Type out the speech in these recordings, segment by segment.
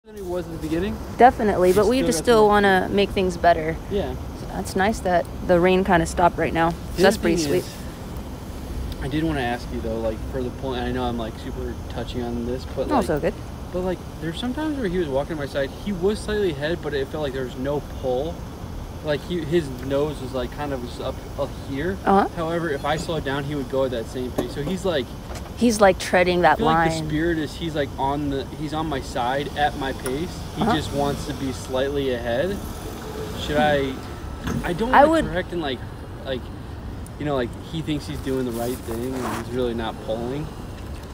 Than he was at the beginning? Definitely, but we just still want to make things better. Yeah. So that's nice that the rain kind of stopped right now. So that's pretty sweet. I did want to ask you though, like for the point, I know I'm like super touching on this, but like, so good. But like, there's sometimes where he was walking to my side, he was slightly ahead, but it felt like there was no pull. Like his nose was like kind of just up here. However, if I slowed down, he would go at that same pace. So he's like treading that line. Like the spirit is he's on my side at my pace. He just wants to be slightly ahead. Should I don't want to correct and like you know, like he thinks he's doing the right thing and he's really not pulling.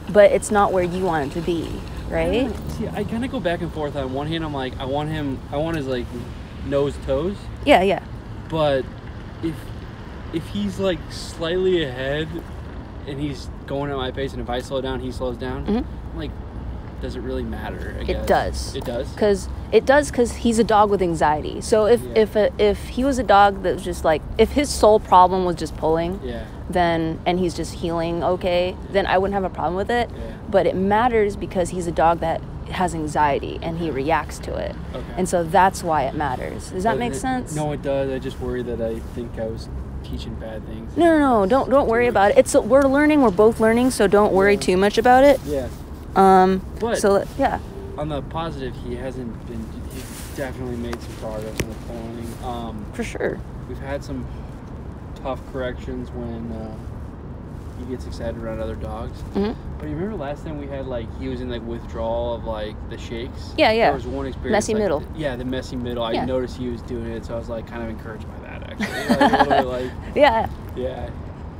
But it's not where you want him to be, right? See, I kind of go back and forth. On one hand, I'm like, I want his like nose toes. Yeah, yeah. But if he's like slightly ahead and he's going at my pace, and if I slow down, he slows down. I'm like, does it really matter? I guess. It does. It does. Because he's a dog with anxiety. So if he was a dog that was just like, if his sole problem was just pulling, then and he's just healing, okay, then I wouldn't have a problem with it. Yeah. But it matters because he's a dog that has anxiety and he reacts to it. Okay. And so that's why it matters. Does that make sense? No, it does. I just worry that I think I was teaching bad things. No. Don't worry about it. We're learning. We're both learning. So don't worry too much about it. Yeah. But so yeah. On the positive, he's definitely made some progress in the pulling. For sure. We've had some tough corrections when he gets excited around other dogs. But you remember last time we had he was in withdrawal of the shakes? Yeah. There was one experience. Messy middle. Yeah, the messy middle. I noticed he was doing it, so I was kind of encouraged by that actually. A little bit yeah. Yeah.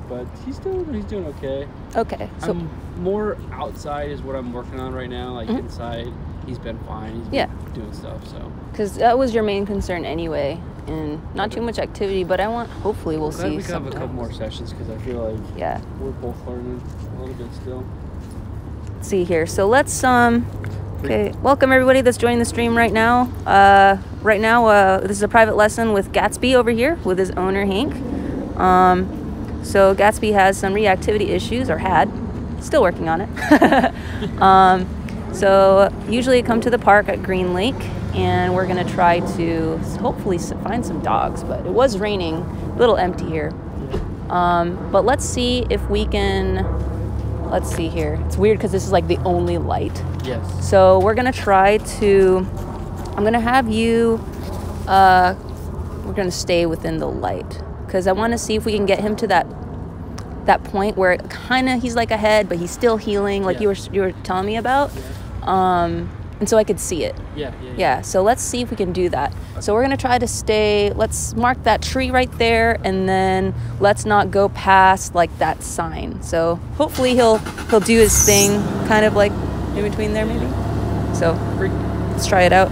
But he's doing okay. Okay. So more outside is what I'm working on right now. Inside, he's been fine. He's been doing stuff. So. Because that was your main concern anyway, and not too much activity. But hopefully we'll see. We could have a couple more sessions because I feel like we're both learning a little bit still. Let's see here. So let's Okay, welcome everybody that's joining the stream right now. This is a private lesson with Gatsby over here with his owner Hank. So Gatsby has some reactivity issues, or had, still working on it. So usually come to the park at Green Lake, and we're gonna try to hopefully find some dogs, but it was raining, a little empty here. But let's see if we can, let's see here. It's weird because this is the only light. Yes. So we're gonna try to, I'm gonna have you, we're gonna stay within the light, because I want to see if we can get him to that point where he's ahead, but he's still healing, you were telling me about. And so I could see it. Yeah. So let's see if we can do that. So we're gonna try to stay. Let's mark that tree right there, and then let's not go past that sign. So hopefully he'll do his thing, kind of in between there maybe. So let's try it out.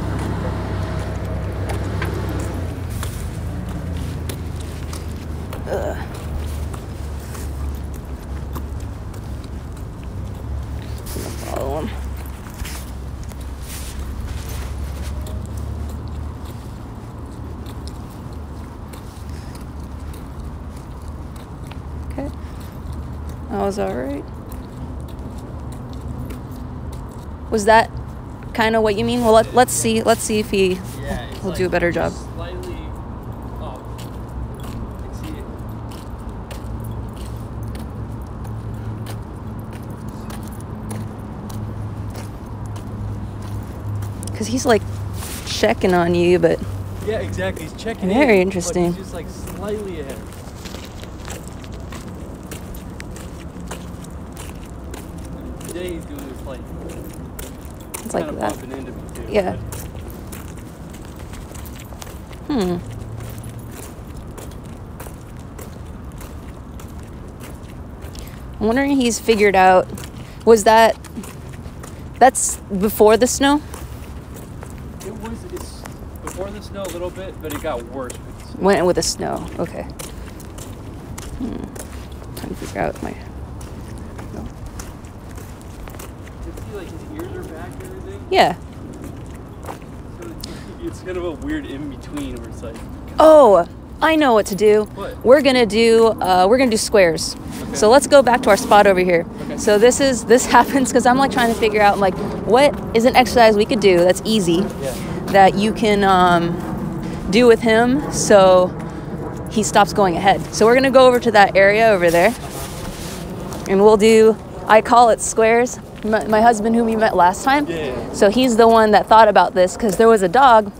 Follow him. Okay. That was all right. Was that kind of what you mean? Well, let's see if he'll do a better job. Slightly up. I see it. Because he's checking on you, but yeah, exactly. He's checking. Very interesting. But he's just slightly ahead. Today he's doing this it's kind of that. bumping into me too. Yeah. I'm wondering if he's figured out. That's before the snow? It's before the snow a little bit, but it got worse with the snow. Went with the snow. Okay. Trying to figure out my. His ears are back and everything? Yeah. So it's kind of a weird in-between where it's Oh, I know what to do. What? We're gonna do squares. Okay. So let's go back to our spot over here. Okay. So this happens because I'm like trying to figure out like what is an exercise we could do that's easy, that you can do with him so he stops going ahead. So we're gonna go over to that area over there, and we'll do. I call it squares. My husband, whom you met last time. Yeah. So he's the one that thought about this because there was a dog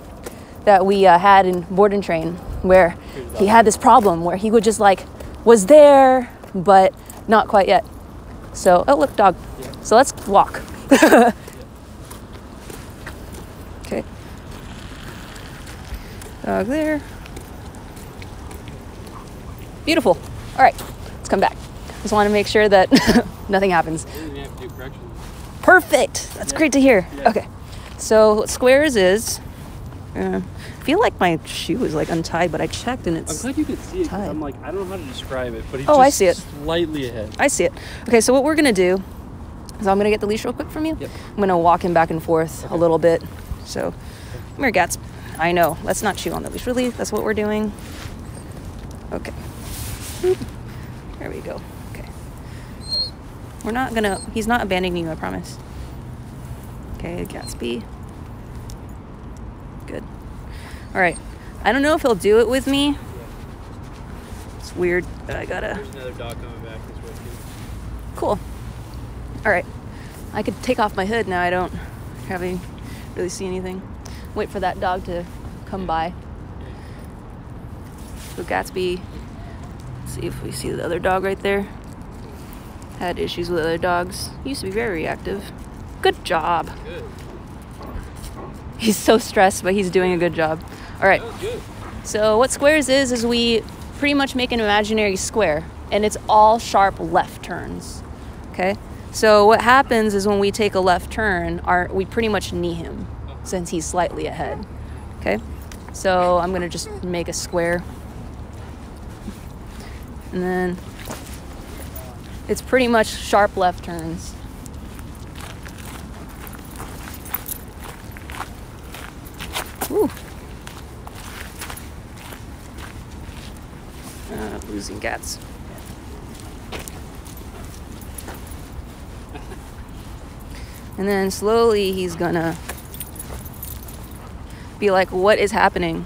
that we had in board and train where he had this problem where he would just like was there but not quite yet. So oh look, dog. Yeah. So let's walk. Okay. Dog there. Beautiful. All right, let's come back. Just want to make sure that nothing happens. Perfect. That's great to hear. Yeah. Okay. So what squares is, I feel like my shoe is like untied, but I checked and it's I'm glad you could see it. I'm like, I don't know how to describe it, but he's I see it. Slightly ahead. I see it. Okay, so what we're going to do is I'm going to get the leash real quick from you. Yep. I'm going to walk him back and forth a little bit. So, come here, Gatsby. I know. Let's not chew on the leash. Really? That's what we're doing? Okay. There we go. We're not gonna, he's not abandoning you, I promise. Okay, Gatsby. Good. All right. I don't know if he'll do it with me. It's weird, but I gotta. There's another dog coming back this way too. Cool. All right. I could take off my hood now. I don't really see anything. Wait for that dog to come by. So Gatsby, let's see if we see the other dog right there. Had issues with other dogs. He used to be very reactive. Good job. Good. He's so stressed, but he's doing a good job. All right. That was good. So what squares is we pretty much make an imaginary square, and it's all sharp left turns. Okay? So what happens is when we take a left turn, we pretty much knee him since he's slightly ahead. Okay? So I'm going to just make a square. And then it's pretty much sharp left turns. Ooh. Losing Gats. And then slowly he's gonna be like, what is happening?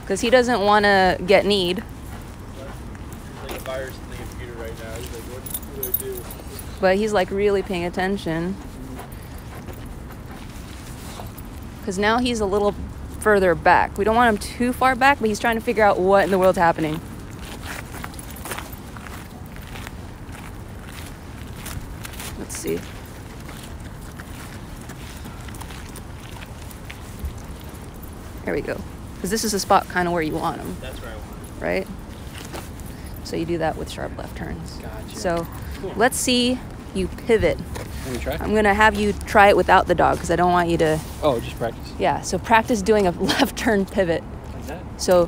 Because he doesn't want to get kneed. Like a virus in the computer right now. He's like, what do I do? But he's like really paying attention. Because now he's a little further back. We don't want him too far back, but he's trying to figure out what in the world's happening. Let's see. There we go. Because this is a spot kind of where you want him. That's where I want him. Right? So you do that with sharp left turns. Gotcha. So cool. Let's see you pivot. Let me try. I'm going to have you try it without the dog because I don't want you to... Oh, just practice. Yeah, so practice doing a left turn pivot. Like that? So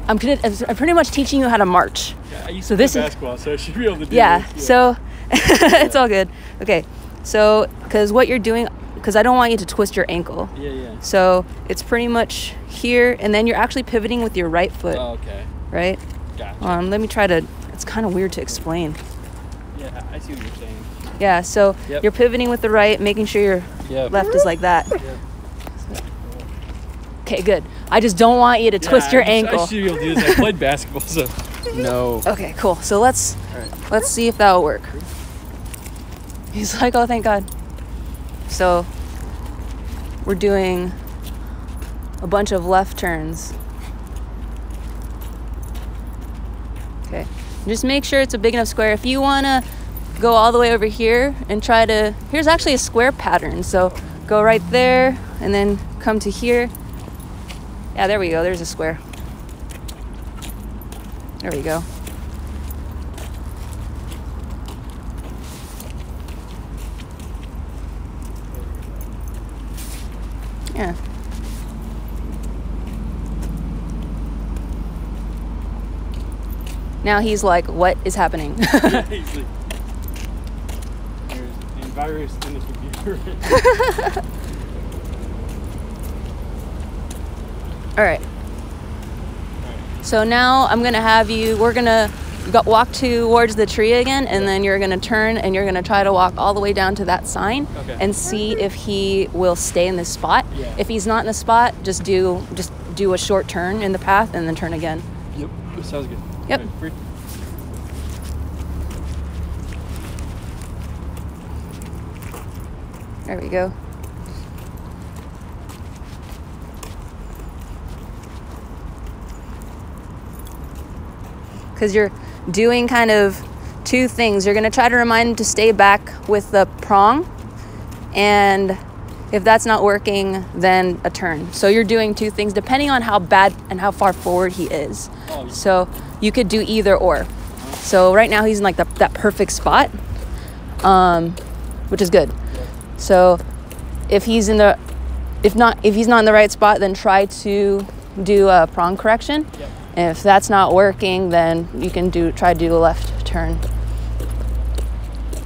I'm pretty much teaching you how to march. Yeah, I used to play basketball, so I should be able to do this. Yeah, so it's all good. Okay, so because what you're doing... Because I don't want you to twist your ankle. Yeah. So it's pretty much here, and then you're actually pivoting with your right foot. Oh, okay. Right? Gotcha. Let me try to... It's kind of weird to explain. Yeah, I see what you're saying. Yeah, so You're pivoting with the right, making sure your left is like that. Yep. Okay, good. I just don't want you to twist your ankle. I should be able to do this. I played basketball, so no. Okay, cool. So let's see if that'll work. He's like, oh, thank God. So we're doing a bunch of left turns. Okay. Just make sure it's a big enough square. If you want to go all the way over here and try to... Here's actually a square pattern. So go right there and then come to here. Yeah, there we go. There's a square. There we go. Yeah. Now he's like, what is happening? battery's in the computer. All right. So now I'm gonna have you. We're gonna walk towards the tree again, and then you're gonna turn and you're gonna try to walk all the way down to that sign and see if he will stay in this spot. Yeah. If he's not in the spot, just do a short turn in the path and then turn again. Yep. Sounds good. Yep. Right, free. There we go. Because you're doing kind of two things. You're going to try to remind him to stay back with the prong, and if that's not working, then a turn. So you're doing two things depending on how bad and how far forward he is. Oh, yeah. So you could do either or. So right now he's in like that perfect spot, which is good. Yeah. So if he's not in the right spot, then try to do a prong correction. Yep. And if that's not working, then you can try to do a left turn.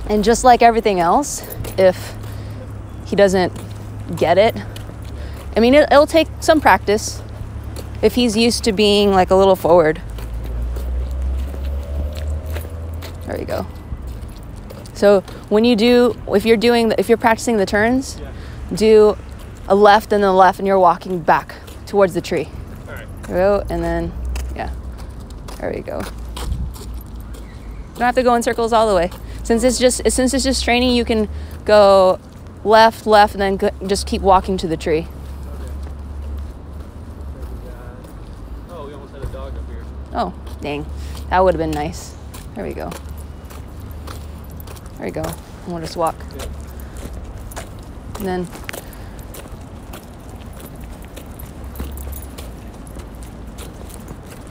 And just like everything else, if he doesn't get it, I mean, it'll take some practice if he's used to being like a little forward. There we go. So when if you're practicing the turns, do a left and then a left, and you're walking back towards the tree. All right. There we go, and then, yeah, there we go. You don't have to go in circles all the way. Since it's just training, you can go left, and then just keep walking to the tree. Okay. Oh, we almost had a dog up here. Oh, dang. That would have been nice. There we go. There we go. And we'll just walk. Yeah. And then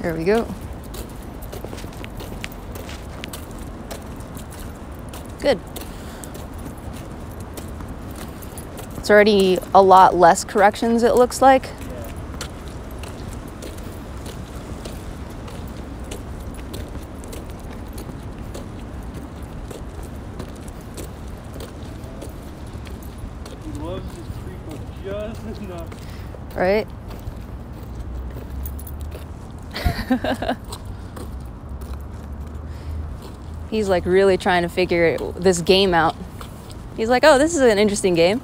there we go. Good. It's already a lot less corrections, it looks like. He loves his treatment just enough. Right? He's like really trying to figure this game out. He's like, oh, this is an interesting game.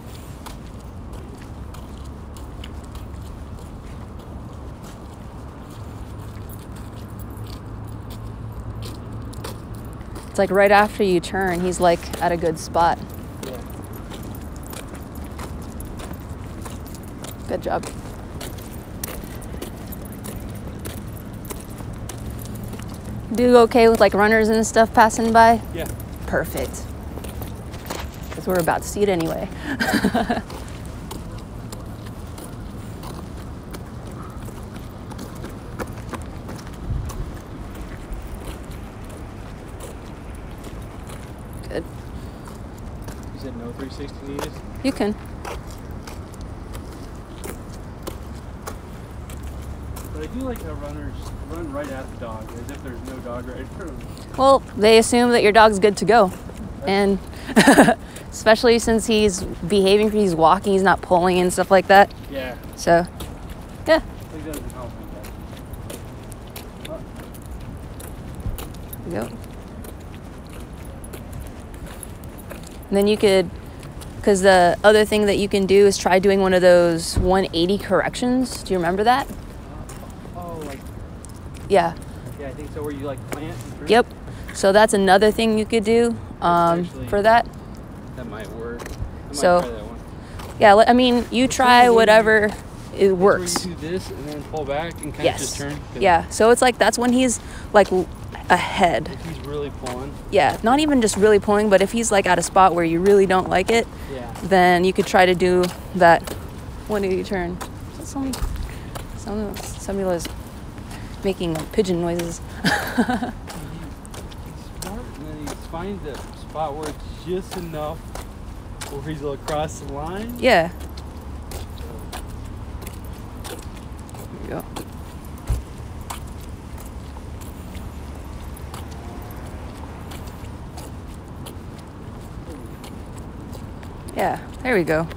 It's like right after you turn, he's like at a good spot. Yeah. Good job. Do okay with like runners and stuff passing by? Yeah. Perfect. Because we're about to see it anyway. Good. You said no 360 needed? You can. But I do like how runners run right at the dog, as if there's no dog right in front of them. Well, they assume that your dog's good to go. And especially since he's behaving, he's walking, he's not pulling and stuff like that. Yeah. So, yeah. I think that doesn't help me. Oh. There you go. And then you could, because the other thing that you can do is try doing one of those 180 corrections. Do you remember that? Oh, like, Yeah. yeah, I think so, where you like plant and drink. Yep. So that's another thing you could do for that. That might work. I might So- try that one. Yeah, I mean, you try whatever it Where works. you do this and then pull back and kind of Yes. just turn. 'Cause Yeah. So it's like that's when he's like ahead. if he's really pulling. Yeah. Not even just really pulling, but if he's like at a spot where you really don't like it, Yeah. then you could try to do that 180 turn. Is that somebody was making pigeon noises. He's smart, and then he finds that spot where it's just enough where he's across the line. Yeah. There you go. Yeah, there we go.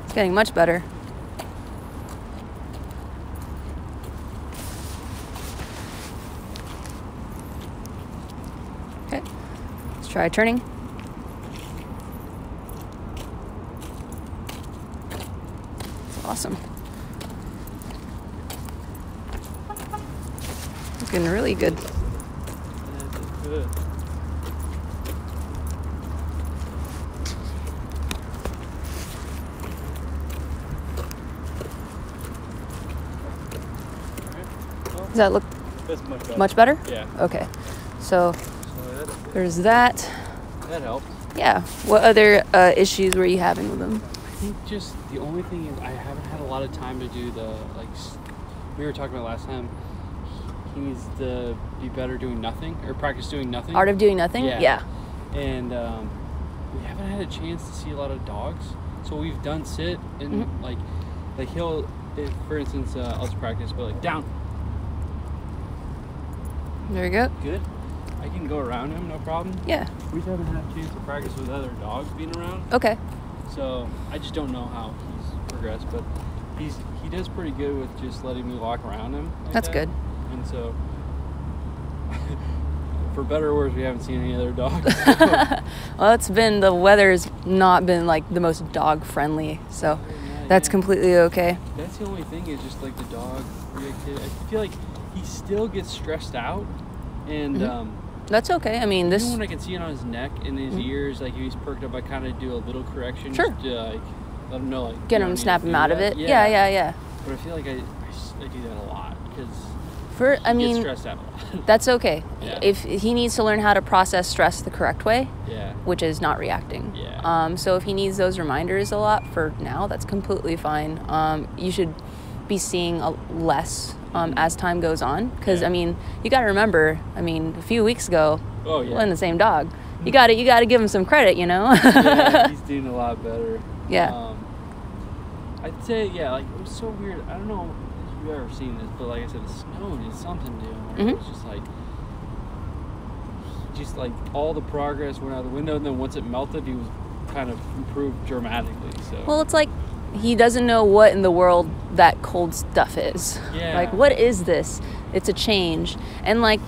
It's getting much better. Okay, let's try turning. That's awesome. It's getting really good. Good. Does that look That's much better. much better? Yeah. Okay. So there's that. That helps. Yeah. What other issues were you having with them? I think just the only thing is I haven't had a lot of time to do the, like, we were talking about last time. He needs to be better doing nothing, or practice doing nothing. Art of doing nothing? Yeah. And we haven't had a chance to see a lot of dogs. So we've done sit and like he'll, if, for instance, I'll just practice, but like down. There we go. Good. I can go around him, no problem. Yeah. We haven't had a chance to practice with other dogs being around. Okay. So I just don't know how he's progressed, but he does pretty good with just letting me walk around him. Like That's that. good. And so, for better or worse, we haven't seen any other dogs. Well, the weather's not been like the most dog friendly, so that's completely okay. That's the only thing is just like the dog reactivity. I feel like he still gets stressed out, and that's okay. I mean, even when I can see it on his neck and his ears, like if he's perked up, I kind of do a little correction. Sure. Just to, like, let him know, like, get him, snap him out of it. Yeah. But I feel like I do that a lot because he gets stressed out a lot. That's okay. Yeah. If he needs to learn how to process stress the correct way, which is not reacting. Yeah. So if he needs those reminders a lot for now, that's completely fine. You should be seeing less as time goes on, because I mean, you got to remember. I mean, a few weeks ago, we're in the same dog. You got to give him some credit, you know. Yeah, he's doing a lot better. Yeah. I'd say like it was so weird. I don't know if you've ever seen this, but like I said, the snow did something to him. Where it was just like all the progress went out the window, and then once it melted, he was kind of improved dramatically. So. Well, it's like he doesn't know what in the world that cold stuff is. Yeah. Like, what is this? It's a change. And like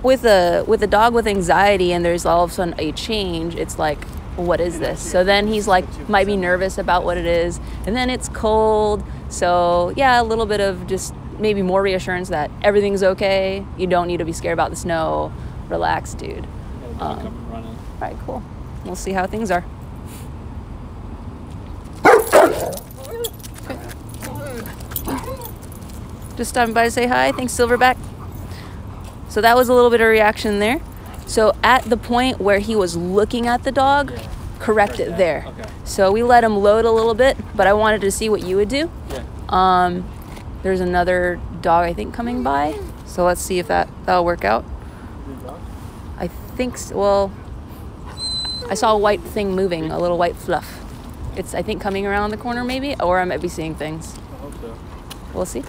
with a dog with anxiety, and there's all of a sudden a change, it's like, what is this? So then he's like, might be nervous about what it is, and then it's cold. So yeah, a little bit of just maybe more reassurance that everything's okay. You don't need to be scared about the snow. Relax, dude. Come and run in. All right, cool. We'll see how things are. Just stopping by to say hi. Thanks, Silverback. So that was a little bit of reaction there. So at the point where he was looking at the dog, correct it there. Okay. So we let him load a little bit, but I wanted to see what you would do. Yeah. There's another dog, I think, coming by. So let's see if that'll work out. I think so. Well, I saw a white thing moving, a little white fluff. It's, I think, coming around the corner maybe, or I might be seeing things. I hope so. We'll see.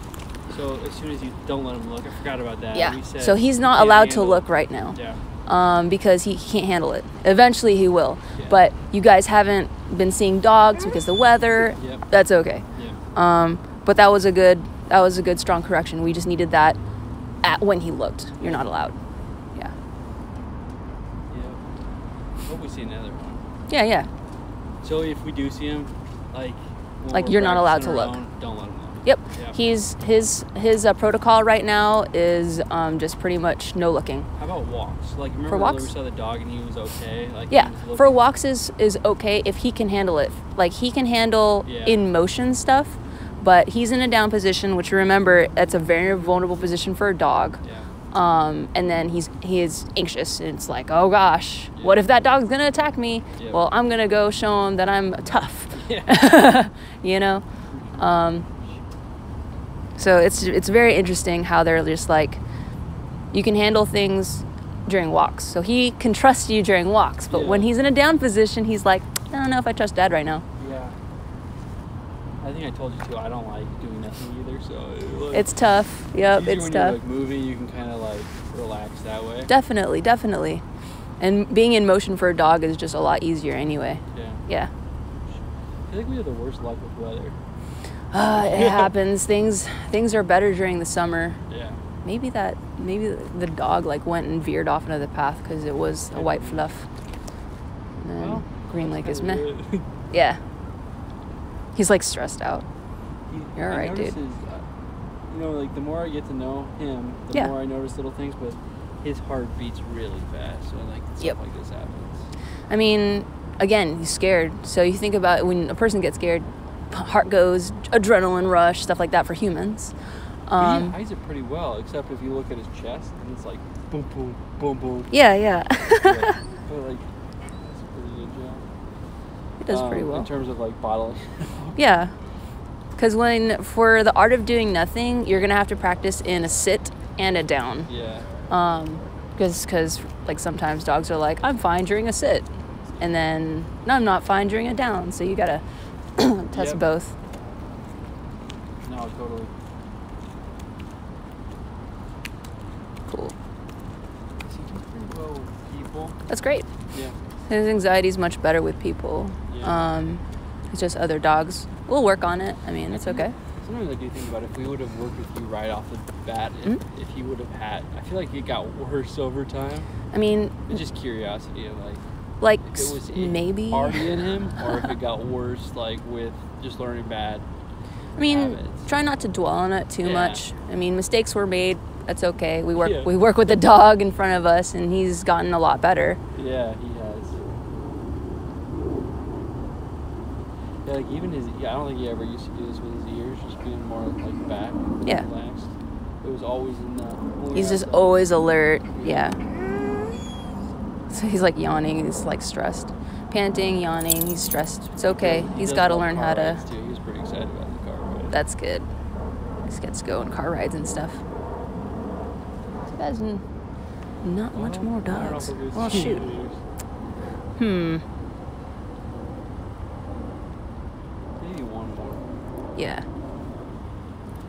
So as soon as you don't let him look, I forgot about that. Yeah. We said So he's not allowed to look right now. Yeah. Because he can't handle it. Eventually he will. Yeah. But you guys haven't been seeing dogs because of the weather. Yep. That's okay. Yeah. But that was a good strong correction. We just needed that when he looked. You're not allowed. Yeah. Yeah. Hope we see another one. Yeah. So if we do see him, like you're not allowed to look. Don't let him look. Yep. Yeah. His protocol right now is just pretty much no looking. How about walks? Like remember for walks? we saw the dog and he was okay. Like yeah. He was for walks is okay if he can handle it. Like he can handle in motion stuff, but he's in a down position, which remember that's a very vulnerable position for a dog. Yeah. And then he is anxious, and it's like, oh gosh, what if that dog's gonna attack me? Yeah. Well, I'm gonna go show him that I'm tough. Yeah. You know. So it's very interesting how they're just like, you can handle things during walks. So he can trust you during walks, but when he's in a down position, he's like, I don't know if I trust Dad right now. Yeah. I think I told you too. I don't like doing nothing either, so it's tough. Yep, it's when tough. You're, like, moving, you can kind of like relax that way. Definitely. And being in motion for a dog is just a lot easier anyway. Yeah. I feel like we have the worst luck with weather. It happens. Things are better during the summer. Yeah. Maybe the dog like went and veered off into the path because it was a white fluff. And then Green Lake is meh. Yeah. He's like stressed out. You're all right, dude. Like the more I get to know him, the more I notice little things, but his heart beats really fast. So like stuff like this happens. I mean, again, he's scared. So you think about when a person gets scared, heart goes, adrenaline rush, stuff like that for humans. But he hides it pretty well, except if you look at his chest, and it's like boom, boom, boom, boom. Yeah. But like, it's a pretty good job. He does pretty well in terms of like bottling. Yeah, because for the art of doing nothing, you're gonna have to practice in a sit and a down. Yeah. Because like sometimes dogs are like, I'm fine during a sit, and then no, I'm not fine during a down. So you gotta test both. No, totally. Cool. He does pretty well with people. That's great. Yeah. His anxiety is much better with people. Yeah. It's just other dogs. We'll work on it. I mean, it's okay. Sometimes I do think about if we would have worked with you right off the bat, if he would have had, I feel like it got worse over time. I mean, it's just curiosity of like if it was maybe already in him, or if it got worse, like with just learning bad. I mean, habits. Try not to dwell on it too much. I mean, mistakes were made. That's okay. We work with the dog in front of us, and he's gotten a lot better. Yeah, he has. Yeah, like even I don't think he ever used to do this with his ears, just being more like back, relaxed. It was always in the. He's just always alert. Yeah. So he's like yawning. He's like stressed, panting, yawning. He's stressed. It's okay. He's got to learn how to. Too. He was pretty excited about the car ride. That's good. He gets to go on car rides and stuff. This guy's not much more dogs. Well, shoot. Maybe one more. Yeah.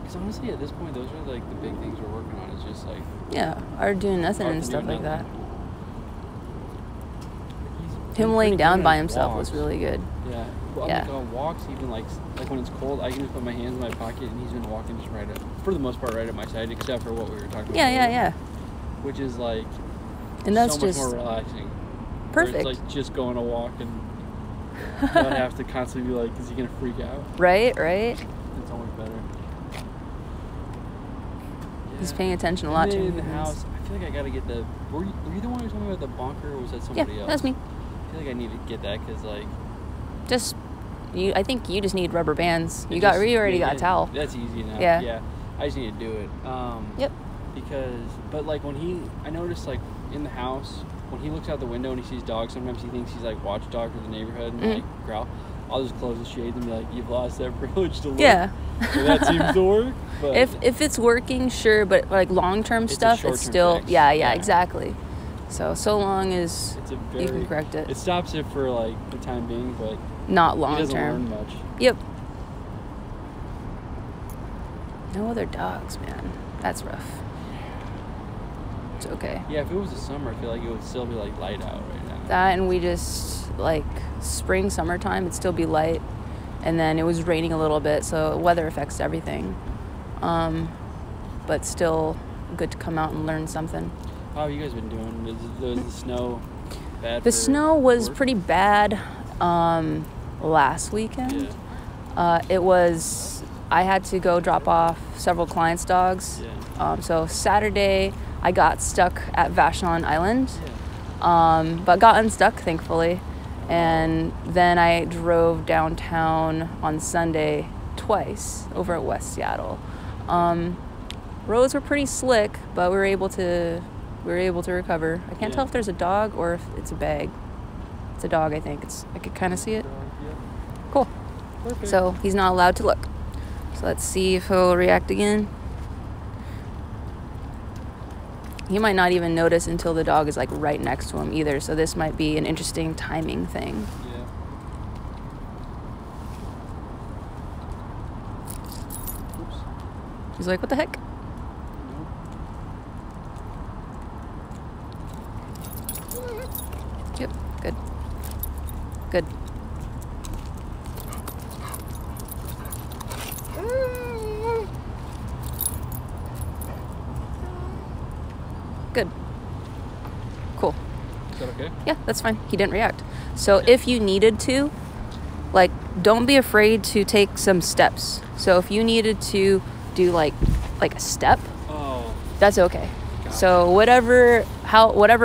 Because honestly, at this point, those are like the big things we're working on. It's just like. Yeah, or doing nothing and stuff like that. Him laying down by himself was really good. Yeah. Well, like on walks, even like when it's cold, I can just put my hands in my pocket, and he's been walking just right for the most part, right at my side, except for what we were talking about. Yeah. Which is like, and that's so just much more relaxing. Perfect. It's like just going to walk and not have to constantly be like, is he gonna freak out? Right. It's always better. He's paying attention a lot to in the house. I feel like I gotta get the. Were you the one who told me about the bunker, or was that somebody else? Yeah, that's me. I feel like I need to get that because like. I think you just need rubber bands. You already got a towel. That's easy enough. Yeah. I just need to do it. Yep. But like I noticed like in the house, when he looks out the window and he sees dogs, sometimes he thinks he's like watchdog for the neighborhood and like growl. I'll just close the shades and be like, you've lost that privilege to look. Yeah. So that seems to work. But if it's working, sure, but like long-term stuff, it's still fix. Yeah, exactly. So long as you can correct it. It stops it for like the time being, but not long he doesn't term. learn much. Yep. No other dogs, man. That's rough. It's okay. Yeah, if it was the summer, I feel like it would still be like light out right now. That, and we just like spring, summertime, it'd still be light, and then it was raining a little bit, so weather affects everything. But still good to come out and learn something. How have you guys been doing? Was the snow bad? The snow was pretty bad last weekend. Yeah. I had to go drop off several clients' dogs. Yeah. So Saturday I got stuck at Vashon Island, but got unstuck thankfully. And then I drove downtown on Sunday twice over at West Seattle. Roads were pretty slick, but we were able to recover. I can't tell if there's a dog or if it's a bag. It's a dog, I think. I could kind of see it. Cool. Perfect. So he's not allowed to look. So let's see if he'll react again. He might not even notice until the dog is like right next to him either. So this might be an interesting timing thing. He's like, what the heck? Yep, good. Good. Good. Cool. Is that okay? Yeah, that's fine. He didn't react. So if you needed to, like, don't be afraid to take some steps. So if you needed to do like a step, that's okay. Gotcha. So whatever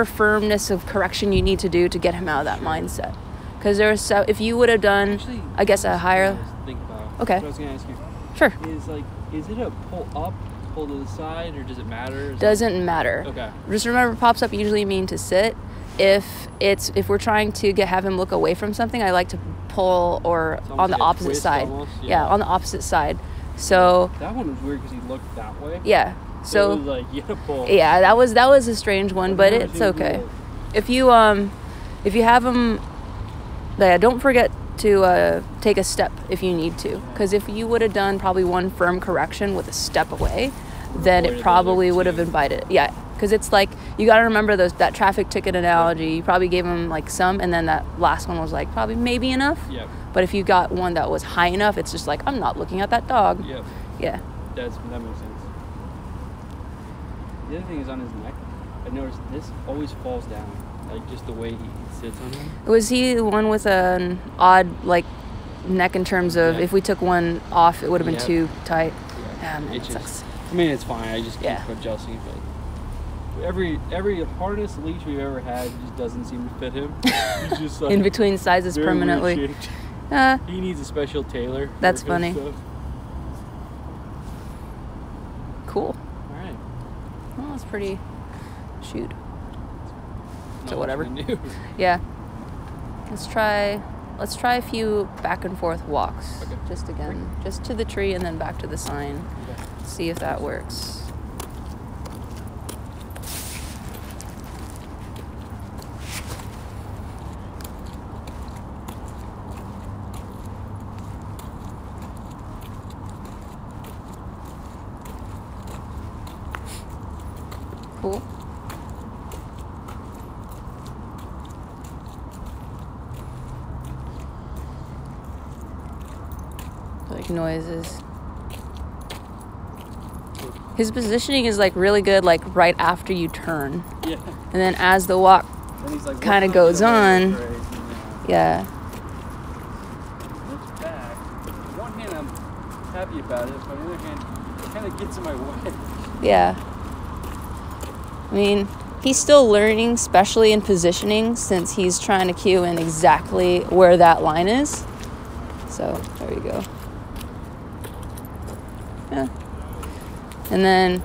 firmness of correction you need to do to get him out of that mindset. Because if you would have done, actually, I guess, a higher. Think about. Okay. What I was gonna ask you. Sure. Is it a pull up, pull to the side, or does it matter? Doesn't matter. Okay. Just remember, pops up usually mean to sit. If we're trying to have him look away from something, I like to pull or on the opposite side. Yeah, on the opposite side. So that one was weird because he looked that way. Yeah. So it was like you had to pull. Yeah, that was a strange one, but it's okay. If you have him, yeah, don't forget to take a step if you need to, because if you would have done probably one firm correction with a step away, then it probably would have invited. Yeah, because it's like you got to remember that traffic ticket analogy. You probably gave him like some, and then that last one was like probably maybe enough. Yeah. But if you got one that was high enough, it's just like, I'm not looking at that dog. Yeah. Yeah. That makes sense. The other thing is on his neck. I noticed this always falls down, like just the way he sits on him. Was he the one with an odd like neck in terms of if we took one off, it would have been too tight? Yeah, man, it sucks. I mean, it's fine. I just keep adjusting, but every harness leash we've ever had just doesn't seem to fit him. He's just like in between sizes permanently. He needs a special tailor. That's funny. Cool. All right. Well, that's pretty. Shoot. So whatever. Yeah. Let's try a few back and forth walks. Okay. Just to the tree and then back to the sign. Okay. See if that works. Cool. Like noises. His positioning is like really good, like right after you turn. Yeah. And then as the walk like, kind of goes on. Yeah. Looks back. On one hand, I'm happy about it, but on the other hand, it kind of gets in my way. Yeah. I mean, he's still learning, especially in positioning, since he's trying to cue in exactly where that line is. So, there you go. Yeah. And then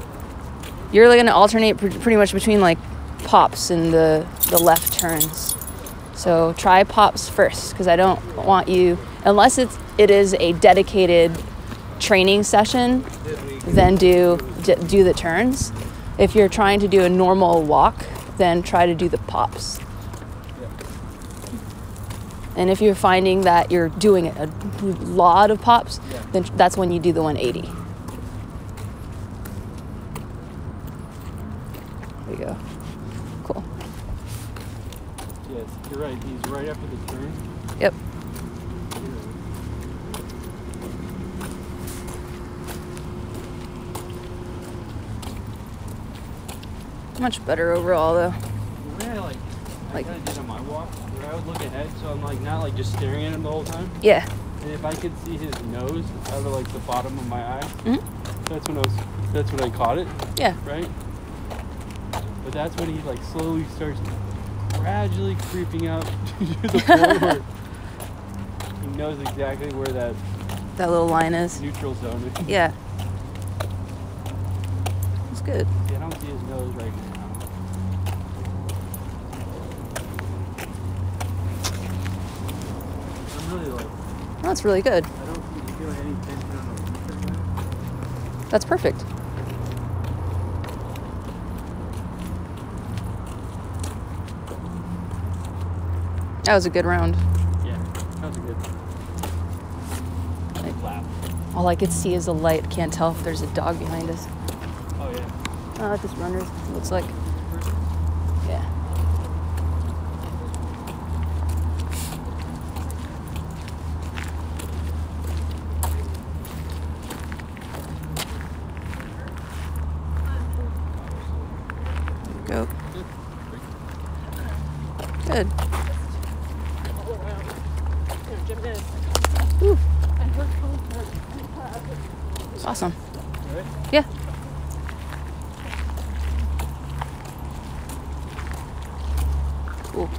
you're going to alternate pretty much between like pops and the left turns. So try pops first, because I don't want you, unless it is a dedicated training session, then do the turns. If you're trying to do a normal walk, then try to do the pops. And if you're finding that you're doing a lot of pops, then that's when you do the 180. There you go. Cool. Yes, you're right. He's right after the turn. Yep. Much better overall, though. The way I kind of did on my walk, where I would look ahead, so I'm like not like just staring at him the whole time. Yeah. And if I could see his nose out of like the bottom of my eye, that's when I caught it. Yeah. Right. But that's when he like slowly starts gradually creeping up to the point where he knows exactly where that little line is. Neutral zone is. Yeah. It's good. Yeah, I don't see his nose right now. I'm really like. That's really good. I don't feel any tension on the leash. That's perfect. That was a good round. Yeah, that was a good lap. All I could see is a light. Can't tell if there's a dog behind us. Oh, yeah. Oh, just runners, looks like. Yeah. Go. Good. Ooh. Awesome. Yeah. Cool.